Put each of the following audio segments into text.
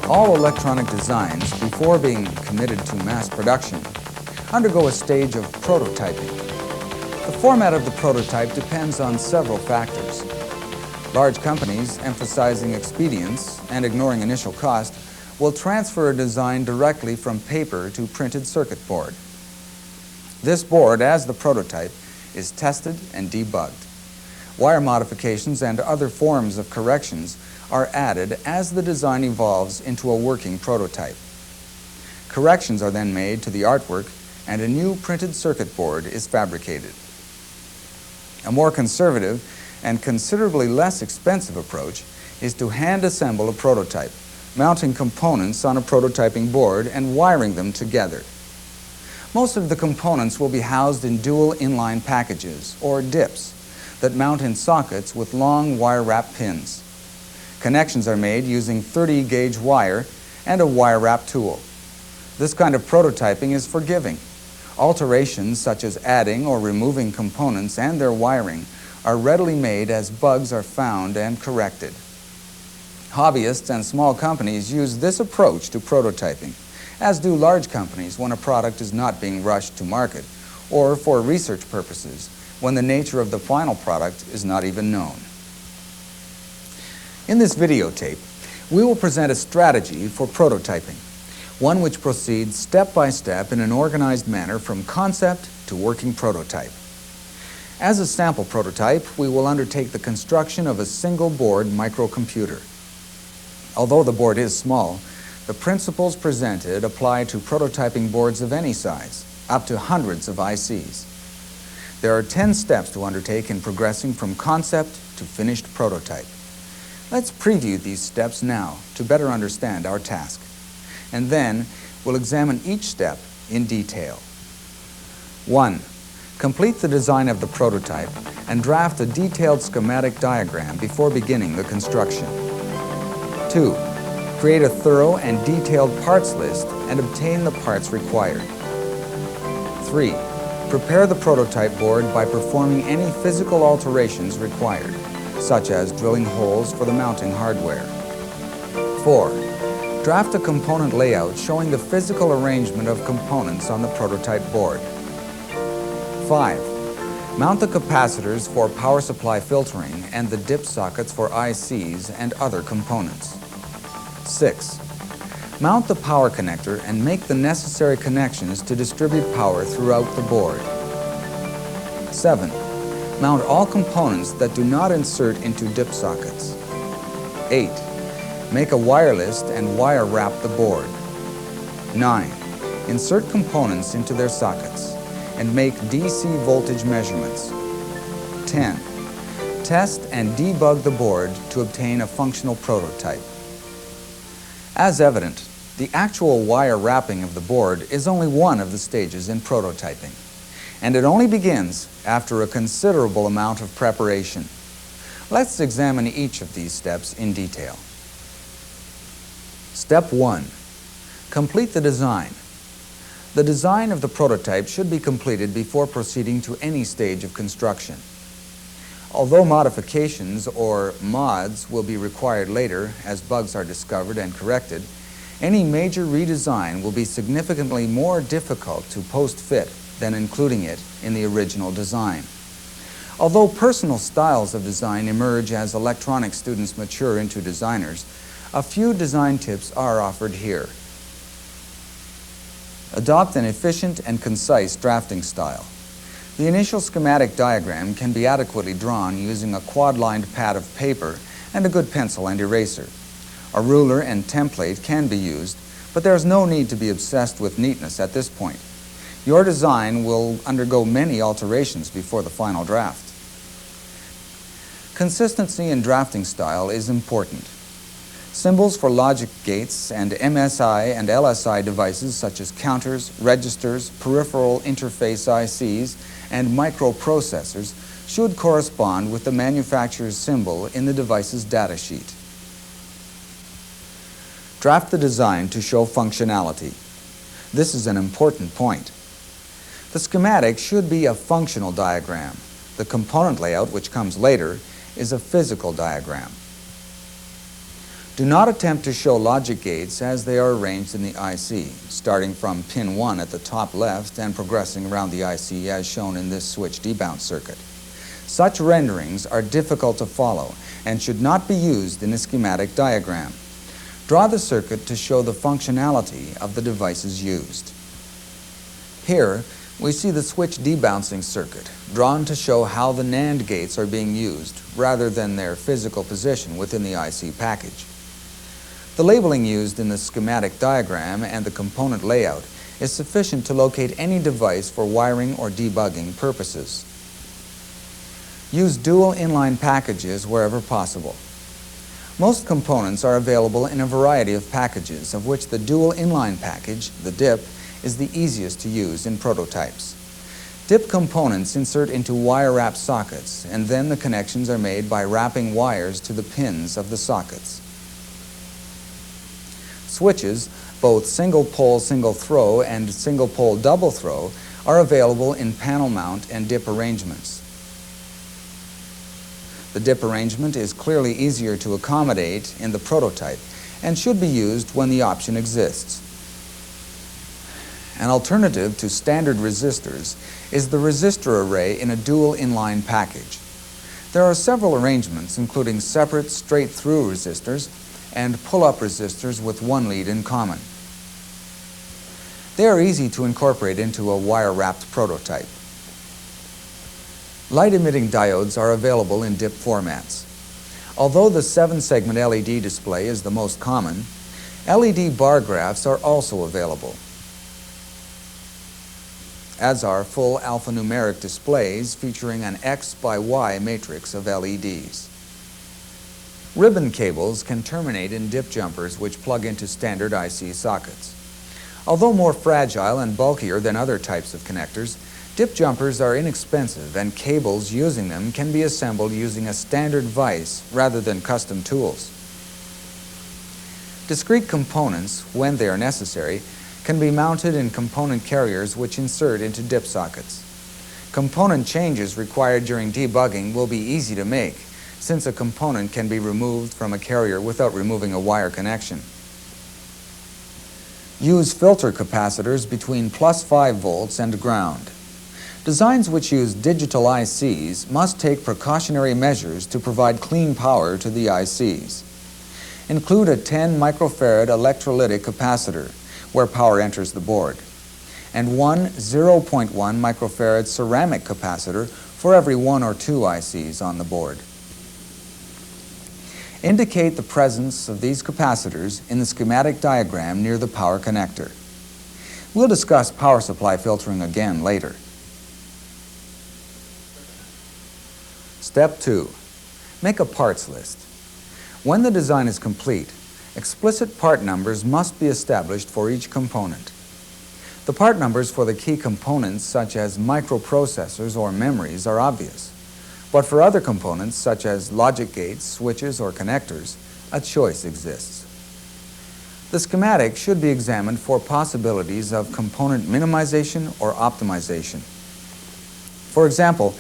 All electronic designs, before being committed to mass production, undergo a stage of prototyping. The format of the prototype depends on several factors. Large companies, emphasizing expedience and ignoring initial cost, will transfer a design directly from paper to printed circuit board. This board, as the prototype, is tested and debugged. Wire modifications and other forms of corrections are added as the design evolves into a working prototype. Corrections are then made to the artwork and a new printed circuit board is fabricated. A more conservative and considerably less expensive approach is to hand assemble a prototype, mounting components on a prototyping board and wiring them together. Most of the components will be housed in dual inline packages, or DIPs, that mount in sockets with long wire wrap pins. Connections are made using 30-gauge wire and a wire wrap tool. This kind of prototyping is forgiving. Alterations such as adding or removing components and their wiring are readily made as bugs are found and corrected. Hobbyists and small companies use this approach to prototyping, as do large companies when a product is not being rushed to market, or for research purposes, when the nature of the final product is not even known. In this videotape, we will present a strategy for prototyping, one which proceeds step by step in an organized manner from concept to working prototype. As a sample prototype, we will undertake the construction of a single board microcomputer. Although the board is small, the principles presented apply to prototyping boards of any size, up to hundreds of ICs. There are 10 steps to undertake in progressing from concept to finished prototype. Let's preview these steps now to better understand our task, and then we'll examine each step in detail. 1. Complete the design of the prototype and draft a detailed schematic diagram before beginning the construction. 2. Create a thorough and detailed parts list and obtain the parts required. 3. Prepare the prototype board by performing any physical alterations required, such as drilling holes for the mounting hardware. 4. Draft a component layout showing the physical arrangement of components on the prototype board. 5. Mount the capacitors for power supply filtering and the dip sockets for ICs and other components. 6. Mount the power connector and make the necessary connections to distribute power throughout the board. 7. Mount all components that do not insert into dip sockets. 8. Make a wire list and wire wrap the board. 9. Insert components into their sockets and make DC voltage measurements. 10. Test and debug the board to obtain a functional prototype. As evident, the actual wire wrapping of the board is only one of the stages in prototyping, and it only begins after a considerable amount of preparation. Let's examine each of these steps in detail. Step 1. Complete the design. The design of the prototype should be completed before proceeding to any stage of construction. Although modifications or mods will be required later as bugs are discovered and corrected, any major redesign will be significantly more difficult to post-fit than including it in the original design. Although personal styles of design emerge as electronics students mature into designers, a few design tips are offered here. Adopt an efficient and concise drafting style. The initial schematic diagram can be adequately drawn using a quad-lined pad of paper and a good pencil and eraser. A ruler and template can be used, but there is no need to be obsessed with neatness at this point. Your design will undergo many alterations before the final draft. Consistency in drafting style is important. Symbols for logic gates and MSI and LSI devices such as counters, registers, peripheral interface ICs, and microprocessors should correspond with the manufacturer's symbol in the device's datasheet. Draft the design to show functionality. This is an important point. The schematic should be a functional diagram. The component layout, which comes later, is a physical diagram. Do not attempt to show logic gates as they are arranged in the IC, starting from pin 1 at the top left and progressing around the IC as shown in this switch debounce circuit. Such renderings are difficult to follow and should not be used in a schematic diagram. Draw the circuit to show the functionality of the devices used. Here, we see the switch debouncing circuit, drawn to show how the NAND gates are being used rather than their physical position within the IC package. The labeling used in the schematic diagram and the component layout is sufficient to locate any device for wiring or debugging purposes. Use dual inline packages wherever possible. Most components are available in a variety of packages, of which the dual inline package, the DIP, is the easiest to use in prototypes. DIP components insert into wire wrap sockets, and then the connections are made by wrapping wires to the pins of the sockets. Switches, both single pole single throw and single pole double throw, are available in panel mount and DIP arrangements. The DIP arrangement is clearly easier to accommodate in the prototype and should be used when the option exists. An alternative to standard resistors is the resistor array in a dual inline package. There are several arrangements, including separate straight-through resistors and pull-up resistors with one lead in common. They are easy to incorporate into a wire-wrapped prototype. Light-emitting diodes are available in DIP formats. Although the 7-segment LED display is the most common, LED bar graphs are also available, as are full alphanumeric displays featuring an X by Y matrix of LEDs. Ribbon cables can terminate in DIP jumpers which plug into standard IC sockets. Although more fragile and bulkier than other types of connectors, DIP jumpers are inexpensive and cables using them can be assembled using a standard vise rather than custom tools. Discrete components, when they are necessary, can be mounted in component carriers which insert into DIP sockets. Component changes required during debugging will be easy to make, since a component can be removed from a carrier without removing a wire connection. Use filter capacitors between +5 volts and ground. Designs which use digital ICs must take precautionary measures to provide clean power to the ICs. Include a 10 microfarad electrolytic capacitor, where power enters the board, and one 0.1 microfarad ceramic capacitor for every 1 or 2 ICs on the board. Indicate the presence of these capacitors in the schematic diagram near the power connector. We'll discuss power supply filtering again later. Step 2. Make a parts list. When the design is complete, explicit part numbers must be established for each component. The part numbers for the key components such as microprocessors or memories are obvious, but for other components such as logic gates, switches, or connectors, a choice exists. The schematic should be examined for possibilities of component minimization or optimization. For example,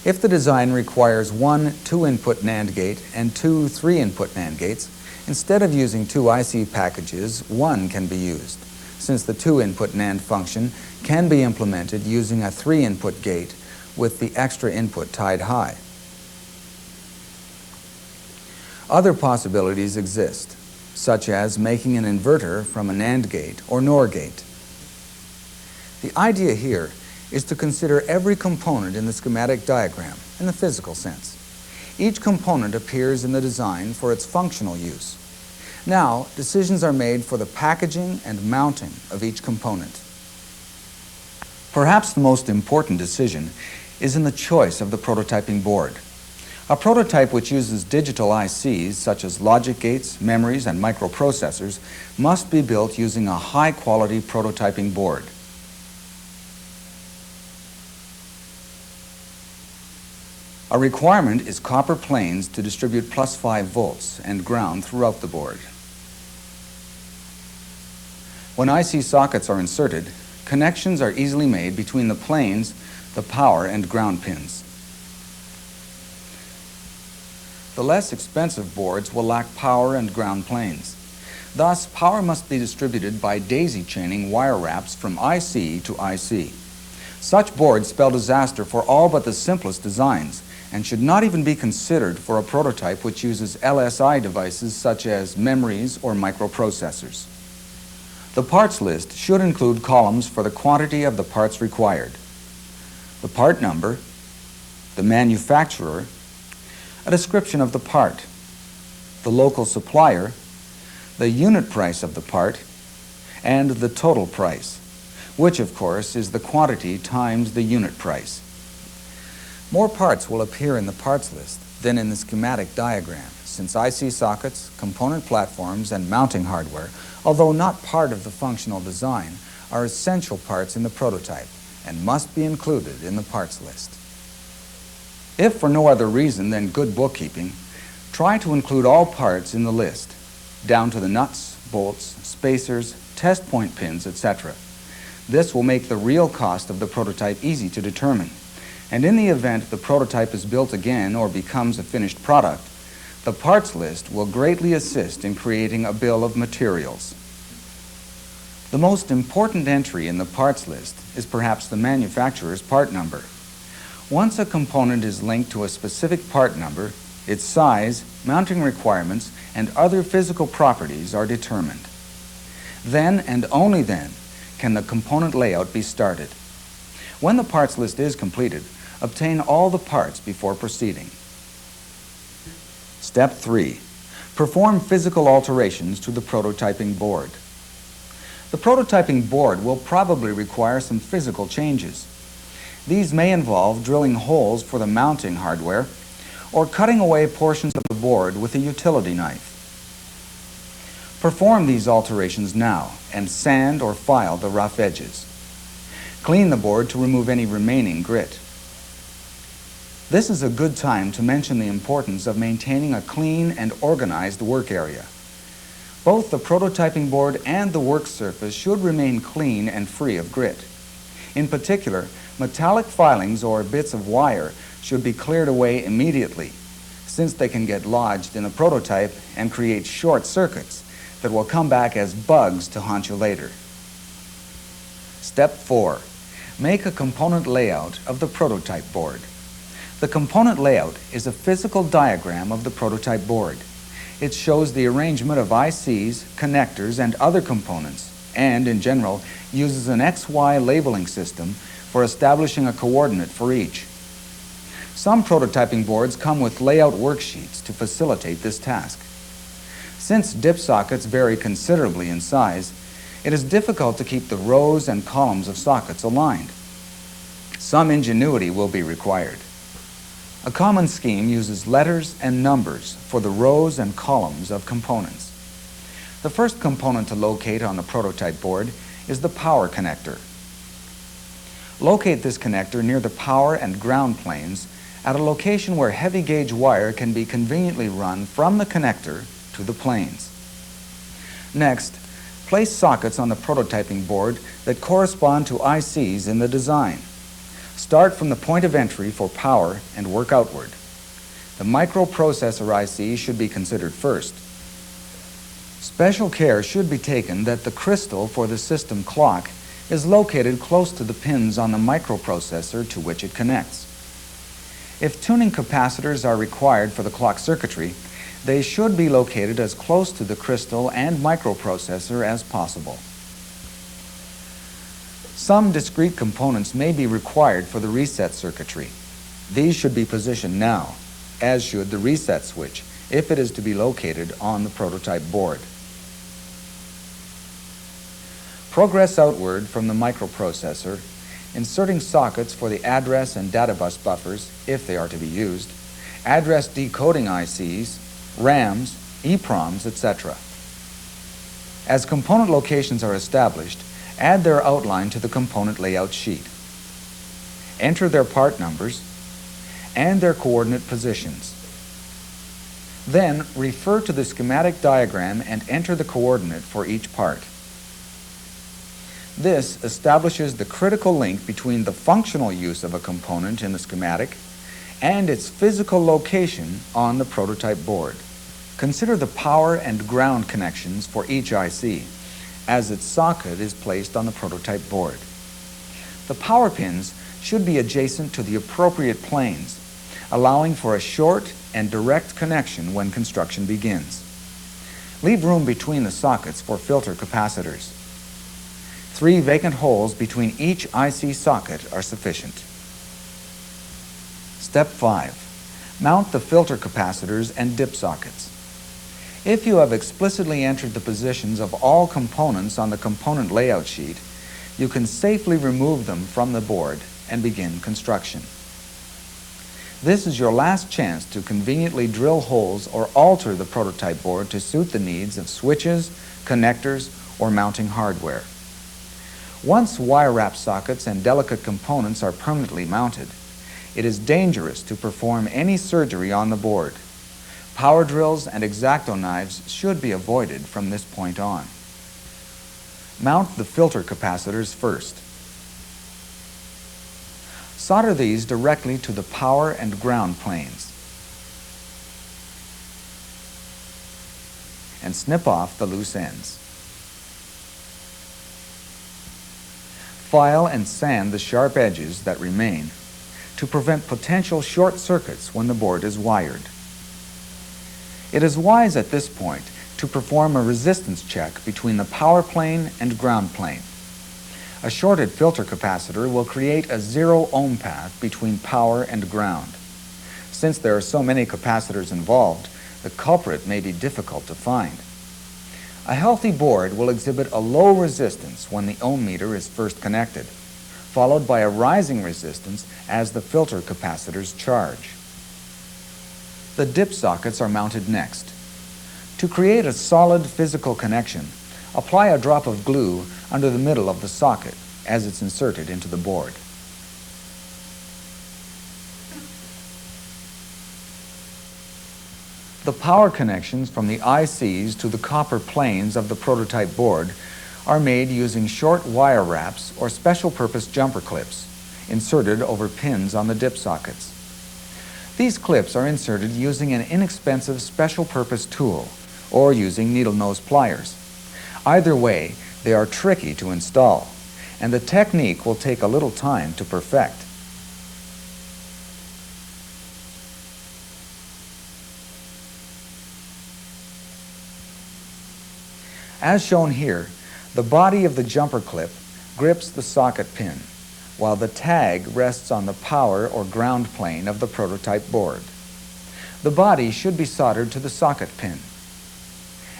if the design requires one 2-input NAND gate and two 3-input NAND gates, instead of using 2 IC packages, one can be used, since the 2-input NAND function can be implemented using a 3-input gate with the extra input tied high. Other possibilities exist, such as making an inverter from a NAND gate or NOR gate. The idea here is to consider every component in the schematic diagram in the physical sense. Each component appears in the design for its functional use. Now, decisions are made for the packaging and mounting of each component. Perhaps the most important decision is in the choice of the prototyping board. A prototype which uses digital ICs, such as logic gates, memories, and microprocessors, must be built using a high-quality prototyping board. A requirement is copper planes to distribute +5 volts and ground throughout the board. When IC sockets are inserted, connections are easily made between the planes, the power and ground pins. The less expensive boards will lack power and ground planes. Thus, power must be distributed by daisy-chaining wire wraps from IC to IC. Such boards spell disaster for all but the simplest designs and should not even be considered for a prototype which uses LSI devices such as memories or microprocessors. The parts list should include columns for the quantity of the parts required, the part number, the manufacturer, a description of the part, the local supplier, the unit price of the part, and the total price, which of course is the quantity times the unit price. More parts will appear in the parts list than in the schematic diagram, since IC sockets, component platforms, and mounting hardware, although not part of the functional design, are essential parts in the prototype and must be included in the parts list. If for no other reason than good bookkeeping, try to include all parts in the list, down to the nuts, bolts, spacers, test point pins, etc. This will make the real cost of the prototype easy to determine, and in the event the prototype is built again or becomes a finished product, the parts list will greatly assist in creating a bill of materials. The most important entry in the parts list is perhaps the manufacturer's part number. Once a component is linked to a specific part number, its size, mounting requirements, and other physical properties are determined. Then and only then can the component layout be started. When the parts list is completed, obtain all the parts before proceeding. Step 3. Perform physical alterations to the prototyping board. The prototyping board will probably require some physical changes. These may involve drilling holes for the mounting hardware or cutting away portions of the board with a utility knife. Perform these alterations now and sand or file the rough edges. Clean the board to remove any remaining grit. This is a good time to mention the importance of maintaining a clean and organized work area. Both the prototyping board and the work surface should remain clean and free of grit. In particular, metallic filings or bits of wire should be cleared away immediately, since they can get lodged in the prototype and create short circuits that will come back as bugs to haunt you later. Step 4. Make a component layout of the prototype board. The component layout is a physical diagram of the prototype board. It shows the arrangement of ICs, connectors, and other components, and, in general, uses an XY labeling system for establishing a coordinate for each. Some prototyping boards come with layout worksheets to facilitate this task. Since dip sockets vary considerably in size, it is difficult to keep the rows and columns of sockets aligned. Some ingenuity will be required. A common scheme uses letters and numbers for the rows and columns of components. The first component to locate on the prototype board is the power connector. Locate this connector near the power and ground planes at a location where heavy gauge wire can be conveniently run from the connector to the planes. Next, place sockets on the prototyping board that correspond to ICs in the design. Start from the point of entry for power and work outward. The microprocessor IC should be considered first. Special care should be taken that the crystal for the system clock is located close to the pins on the microprocessor to which it connects. If tuning capacitors are required for the clock circuitry, they should be located as close to the crystal and microprocessor as possible. Some discrete components may be required for the reset circuitry. These should be positioned now, as should the reset switch, if it is to be located on the prototype board. Progress outward from the microprocessor, inserting sockets for the address and data bus buffers, if they are to be used, address decoding ICs, RAMs, EPROMs, etc. As component locations are established, add their outline to the component layout sheet. Enter their part numbers and their coordinate positions. Then refer to the schematic diagram and enter the coordinate for each part. This establishes the critical link between the functional use of a component in the schematic and its physical location on the prototype board. Consider the power and ground connections for each IC, as its socket is placed on the prototype board. The power pins should be adjacent to the appropriate planes, allowing for a short and direct connection when construction begins. Leave room between the sockets for filter capacitors. 3 vacant holes between each IC socket are sufficient. Step 5. Mount the filter capacitors and dip sockets. If you have explicitly entered the positions of all components on the component layout sheet, you can safely remove them from the board and begin construction. This is your last chance to conveniently drill holes or alter the prototype board to suit the needs of switches, connectors, or mounting hardware. Once wire wrap sockets and delicate components are permanently mounted, it is dangerous to perform any surgery on the board. Power drills and X-Acto knives should be avoided from this point on. Mount the filter capacitors first. Solder these directly to the power and ground planes and snip off the loose ends. File and sand the sharp edges that remain to prevent potential short circuits when the board is wired. It is wise at this point to perform a resistance check between the power plane and ground plane. A shorted filter capacitor will create a 0 ohm path between power and ground. Since there are so many capacitors involved, the culprit may be difficult to find. A healthy board will exhibit a low resistance when the ohm meter is first connected, followed by a rising resistance as the filter capacitors charge. The dip sockets are mounted next. To create a solid physical connection, apply a drop of glue under the middle of the socket as it's inserted into the board. The power connections from the ICs to the copper planes of the prototype board are made using short wire wraps or special purpose jumper clips inserted over pins on the dip sockets. These clips are inserted using an inexpensive special purpose tool or using needle nose pliers. Either way, they are tricky to install, and the technique will take a little time to perfect. As shown here, the body of the jumper clip grips the socket pin, while the tag rests on the power or ground plane of the prototype board. The body should be soldered to the socket pin,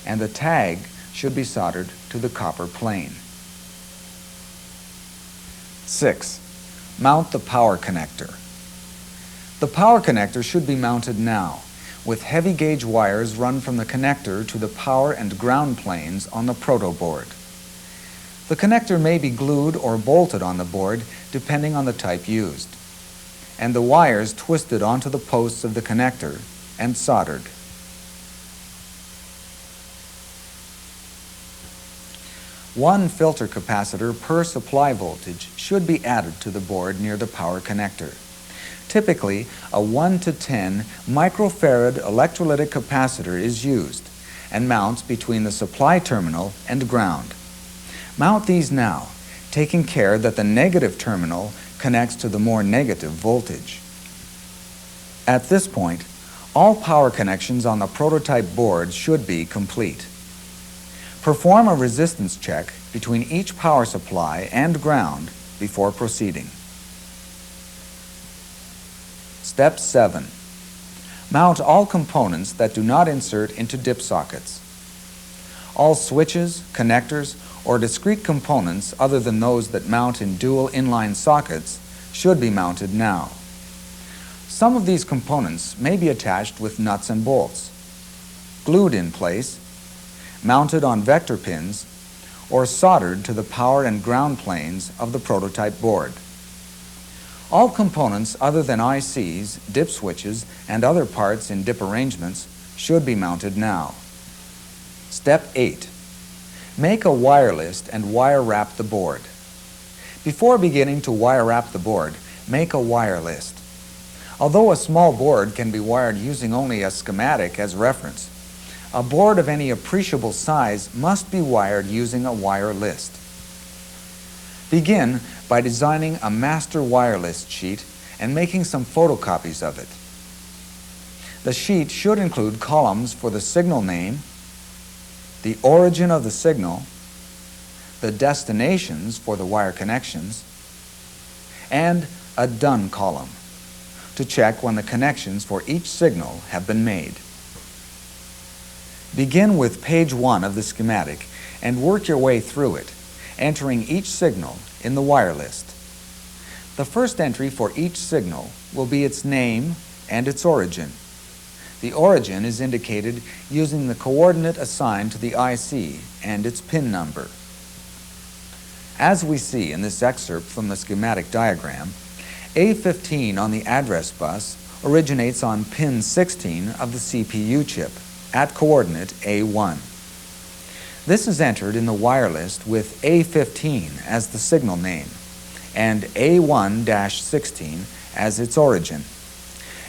and the tag should be soldered to the copper plane. 6. Mount the power connector. The power connector should be mounted now, with heavy gauge wires run from the connector to the power and ground planes on the proto board. The connector may be glued or bolted on the board depending on the type used, and the wires twisted onto the posts of the connector and soldered. One filter capacitor per supply voltage should be added to the board near the power connector. Typically, a 1 to 10 microfarad electrolytic capacitor is used and mounts between the supply terminal and ground. Mount these now, taking care that the negative terminal connects to the more negative voltage. At this point, all power connections on the prototype board should be complete. Perform a resistance check between each power supply and ground before proceeding. Step 7. Mount all components that do not insert into dip sockets. All switches, connectors, or discrete components other than those that mount in dual inline sockets should be mounted now. Some of these components may be attached with nuts and bolts, glued in place, mounted on vector pins, or soldered to the power and ground planes of the prototype board. All components other than ICs, dip switches, and other parts in dip arrangements should be mounted now. Step 8. Make a wire list and wire wrap the board. Before beginning to wire wrap the board, make a wire list. Although a small board can be wired using only a schematic as reference, a board of any appreciable size must be wired using a wire list. Begin by designing a master wire list sheet and making some photocopies of it. The sheet should include columns for the signal name, the origin of the signal, the destinations for the wire connections, and a done column to check when the connections for each signal have been made. Begin with page 1 of the schematic and work your way through it, entering each signal in the wire list. The first entry for each signal will be its name and its origin. The origin is indicated using the coordinate assigned to the IC and its pin number. As we see in this excerpt from the schematic diagram, A15 on the address bus originates on pin 16 of the CPU chip at coordinate A1. This is entered in the wire list with A15 as the signal name and A1-16 as its origin.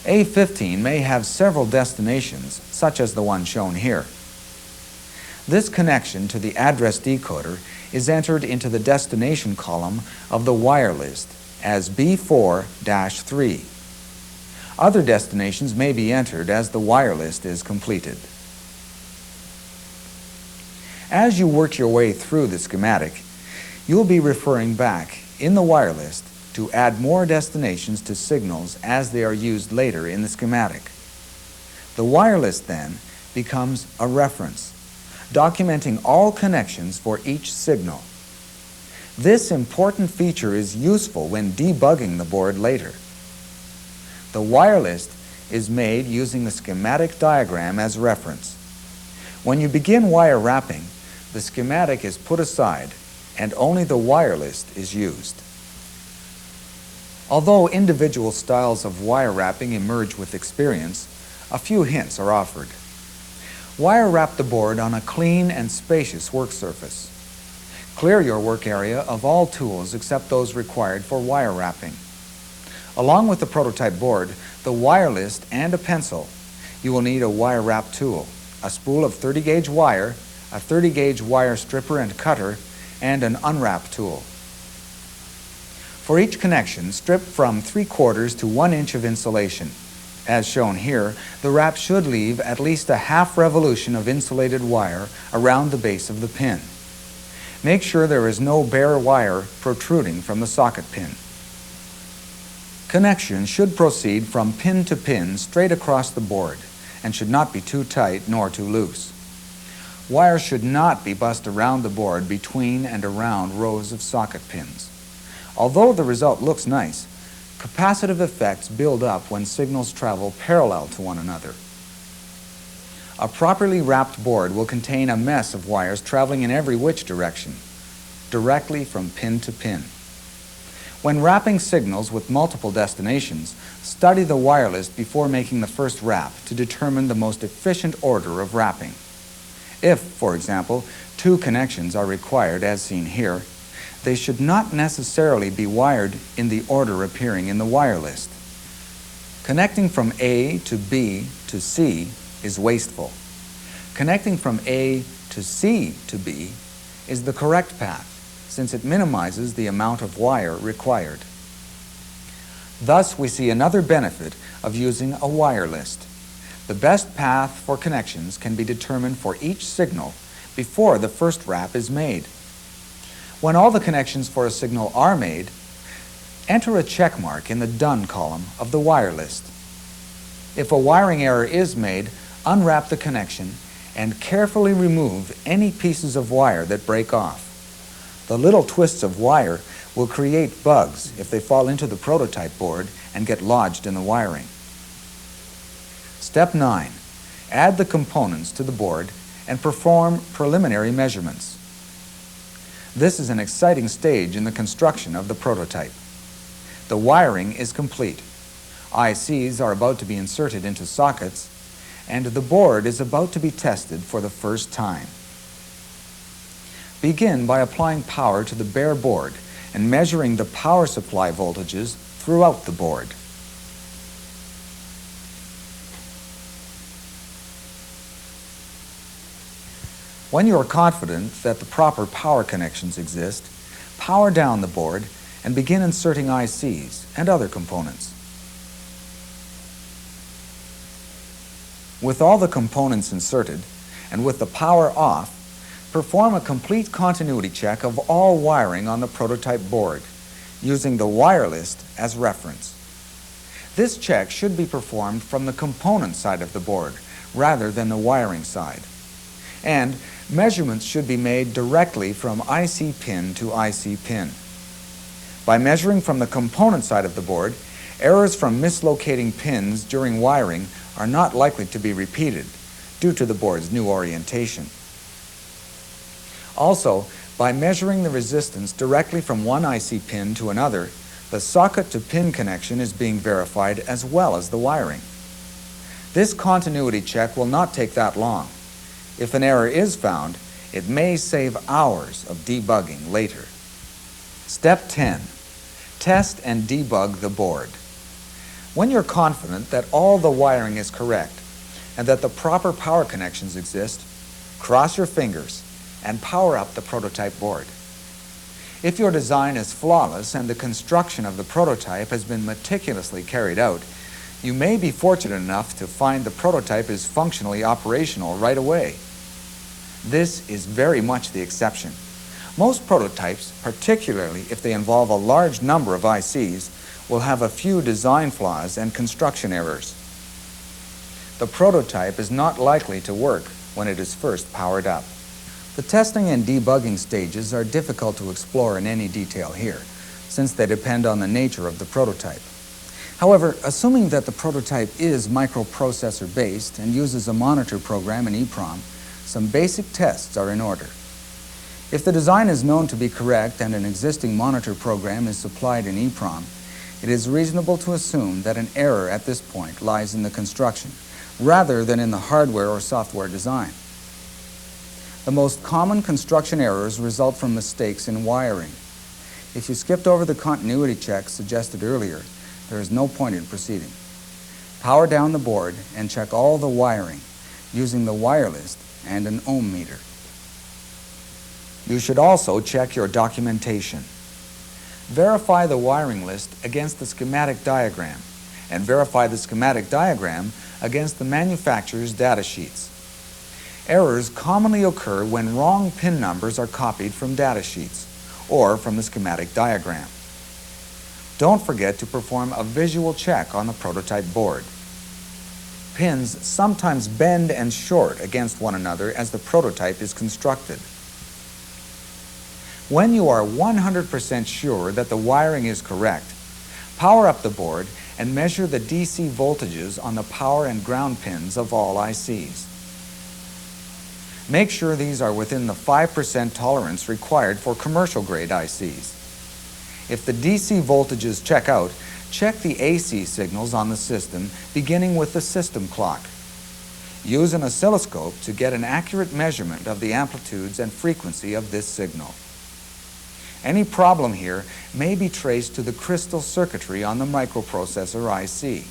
A15 may have several destinations, such as the one shown here. This connection to the address decoder is entered into the destination column of the wire list as B4-3. Other destinations may be entered as the wire list is completed. As you work your way through the schematic, you'll be referring back in the wire list to add more destinations to signals as they are used later in the schematic. The wire list then becomes a reference, documenting all connections for each signal. This important feature is useful when debugging the board later. The wire list is made using the schematic diagram as reference. When you begin wire wrapping, the schematic is put aside and only the wire list is used. Although individual styles of wire wrapping emerge with experience, a few hints are offered. Wire wrap the board on a clean and spacious work surface. Clear your work area of all tools except those required for wire wrapping. Along with the prototype board, the wire list, and a pencil, you will need a wire wrap tool, a spool of 30-gauge wire, a 30-gauge wire stripper and cutter, and an unwrap tool. For each connection, strip from 3/4 to 1 inch of insulation. As shown here, the wrap should leave at least a half revolution of insulated wire around the base of the pin. Make sure there is no bare wire protruding from the socket pin. Connection should proceed from pin to pin straight across the board and should not be too tight nor too loose. Wires should not be bussed around the board between and around rows of socket pins. Although the result looks nice, capacitive effects build up when signals travel parallel to one another. A properly wrapped board will contain a mess of wires traveling in every which direction, directly from pin to pin. When wrapping signals with multiple destinations, study the wire list before making the first wrap to determine the most efficient order of wrapping. If, for example, 2 connections are required as seen here, they should not necessarily be wired in the order appearing in the wire list. Connecting from A to B to C is wasteful. Connecting from A to C to B is the correct path, since it minimizes the amount of wire required. Thus, we see another benefit of using a wire list. The best path for connections can be determined for each signal before the first wrap is made. When all the connections for a signal are made, enter a check mark in the Done column of the wire list. If a wiring error is made, unwrap the connection and carefully remove any pieces of wire that break off. The little twists of wire will create bugs if they fall into the prototype board and get lodged in the wiring. Step 9. Add the components to the board and perform preliminary measurements. This is an exciting stage in the construction of the prototype. The wiring is complete. ICs are about to be inserted into sockets, and the board is about to be tested for the first time. Begin by applying power to the bare board and measuring the power supply voltages throughout the board. When you are confident that the proper power connections exist, power down the board and begin inserting ICs and other components. With all the components inserted and with the power off, perform a complete continuity check of all wiring on the prototype board, using the wire list as reference. This check should be performed from the component side of the board rather than the wiring side. And measurements should be made directly from IC pin to IC pin. By measuring from the component side of the board, errors from mislocating pins during wiring are not likely to be repeated due to the board's new orientation. Also, by measuring the resistance directly from one IC pin to another, the socket to pin connection is being verified as well as the wiring. This continuity check will not take that long. If an error is found, it may save hours of debugging later. Step 10. Test and debug the board. When you're confident that all the wiring is correct and that the proper power connections exist, cross your fingers and power up the prototype board. If your design is flawless and the construction of the prototype has been meticulously carried out, you may be fortunate enough to find the prototype is functionally operational right away. This is very much the exception. Most prototypes, particularly if they involve a large number of ICs, will have a few design flaws and construction errors. The prototype is not likely to work when it is first powered up. The testing and debugging stages are difficult to explore in any detail here, since they depend on the nature of the prototype. However, assuming that the prototype is microprocessor-based and uses a monitor program in EEPROM, some basic tests are in order. If the design is known to be correct and an existing monitor program is supplied in EEPROM, it is reasonable to assume that an error at this point lies in the construction, rather than in the hardware or software design. The most common construction errors result from mistakes in wiring. If you skipped over the continuity check suggested earlier, there is no point in proceeding. Power down the board and check all the wiring using the wire list and an ohm meter. You should also check your documentation. Verify the wiring list against the schematic diagram and verify the schematic diagram against the manufacturer's data sheets. Errors commonly occur when wrong pin numbers are copied from data sheets or from the schematic diagram. Don't forget to perform a visual check on the prototype board. Pins sometimes bend and short against one another as the prototype is constructed. When you are 100% sure that the wiring is correct, power up the board and measure the DC voltages on the power and ground pins of all ICs. Make sure these are within the 5% tolerance required for commercial-grade ICs. If the DC voltages check out, check the AC signals on the system, beginning with the system clock. Use an oscilloscope to get an accurate measurement of the amplitudes and frequency of this signal. Any problem here may be traced to the crystal circuitry on the microprocessor IC.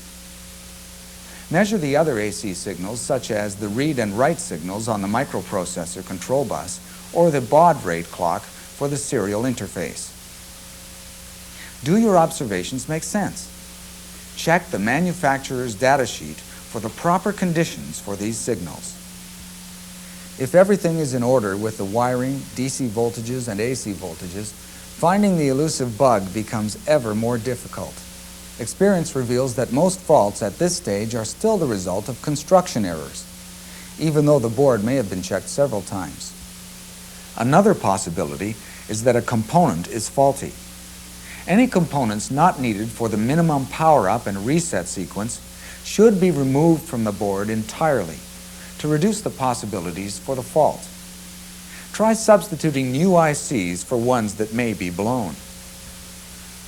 Measure the other AC signals, such as the read and write signals on the microprocessor control bus or the baud rate clock for the serial interface. Do your observations make sense? Check the manufacturer's data sheet for the proper conditions for these signals. If everything is in order with the wiring, DC voltages, and AC voltages, finding the elusive bug becomes ever more difficult. Experience reveals that most faults at this stage are still the result of construction errors, even though the board may have been checked several times. Another possibility is that a component is faulty. Any components not needed for the minimum power-up and reset sequence should be removed from the board entirely to reduce the possibilities for the fault. Try substituting new ICs for ones that may be blown.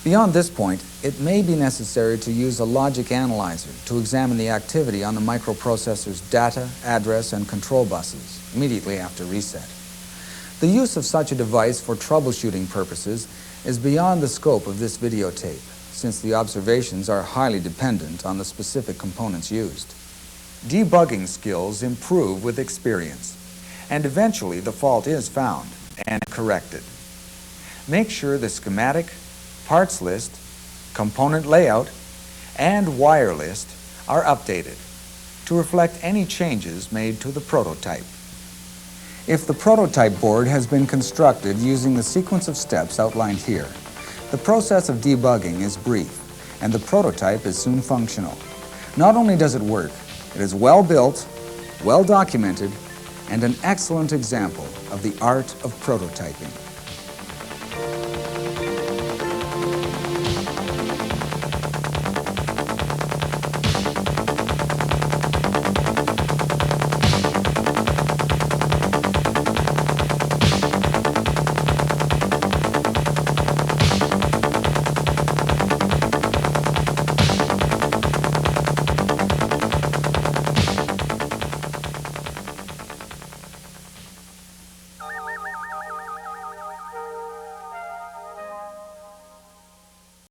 Beyond this point, it may be necessary to use a logic analyzer to examine the activity on the microprocessor's data, address, and control buses immediately after reset. The use of such a device for troubleshooting purposes is beyond the scope of this videotape, since the observations are highly dependent on the specific components used. Debugging skills improve with experience. and eventually the fault is found and corrected. Make sure the schematic, parts list, component layout, and wire list are updated to reflect any changes made to the prototype. If the prototype board has been constructed using the sequence of steps outlined here, the process of debugging is brief and the prototype is soon functional. Not only does it work, it is well built, well documented, and an excellent example of the art of prototyping.